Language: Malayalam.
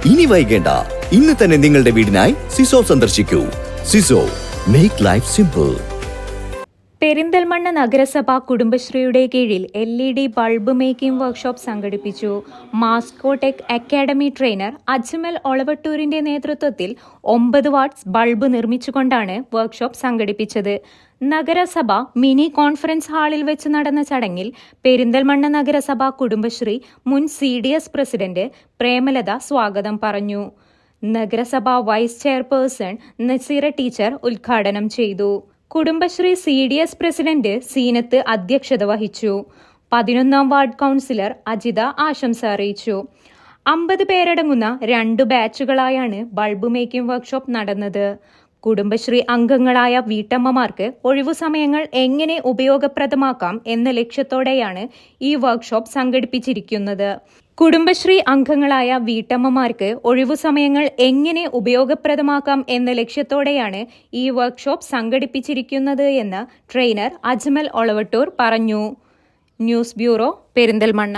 ഇനി വൈകേണ്ട, ഇന്ന് തന്നെ നിങ്ങളുടെ വീടിനായി സിസോ സന്ദർശിക്കൂ. സിസോ, മേക്ക് ലൈഫ് സിമ്പിൾ. പെരിന്തൽമണ്ണ നഗരസഭ കുടുംബശ്രീയുടെ കീഴിൽ LED ബൾബ് മേക്കിംഗ് വർക്ക്ഷോപ്പ് സംഘടിപ്പിച്ചു. മാസ്കോടെക് അക്കാഡമി ട്രെയിനർ അജ്മൽ ഒളവട്ടൂരിന്റെ നേതൃത്വത്തിൽ 9 വാട്ട്സ് ബൾബ് നിർമ്മിച്ചുകൊണ്ടാണ് വർക്ക്ഷോപ്പ് സംഘടിപ്പിച്ചത്. നഗരസഭ മിനി കോൺഫറൻസ് ഹാളിൽ വെച്ച് നടന്ന ചടങ്ങിൽ പെരിന്തൽമണ്ണ നഗരസഭ കുടുംബശ്രീ മുൻ CDS പ്രസിഡന്റ് പ്രേമലത സ്വാഗതം പറഞ്ഞു. നഗരസഭ വൈസ് ചെയർപേഴ്സൺ നസീറ ടീച്ചർ ഉദ്ഘാടനം ചെയ്തു. കുടുംബശ്രീ CDS പ്രസിഡന്റ് സീനത്ത് അധ്യക്ഷത വഹിച്ചു. 11ാം വാർഡ് കൗൺസിലർ അജിത ആശംസ അറിയിച്ചു. 50 പേരടങ്ങുന്ന 2 ബാച്ചുകളായാണ് ബൾബ് മേക്കിംഗ് വർക്ക്ഷോപ്പ് നടന്നത്. കുടുംബശ്രീ അംഗങ്ങളായ വീട്ടമ്മമാർക്ക് ഒഴിവുസമയങ്ങൾ എങ്ങനെ ഉപയോഗപ്രദമാക്കാം എന്ന ലക്ഷ്യത്തോടെയാണ് ഈ വർക്ക്ഷോപ്പ് സംഘടിപ്പിച്ചിരിക്കുന്നത്. കുടുംബശ്രീ അംഗങ്ങളായ വീട്ടമ്മമാർക്ക് ഒഴിവുസമയങ്ങൾ എങ്ങനെ ഉപയോഗപ്രദമാക്കാം എന്ന ലക്ഷ്യത്തോടെയാണ് ഈ വർക്ക്ഷോപ്പ് സംഘടിപ്പിച്ചിരിക്കുന്നത് എന്ന് ട്രെയിനർ അജ്മൽ ഒളവട്ടൂർ പറഞ്ഞു. News bureau, Perinthalmanna.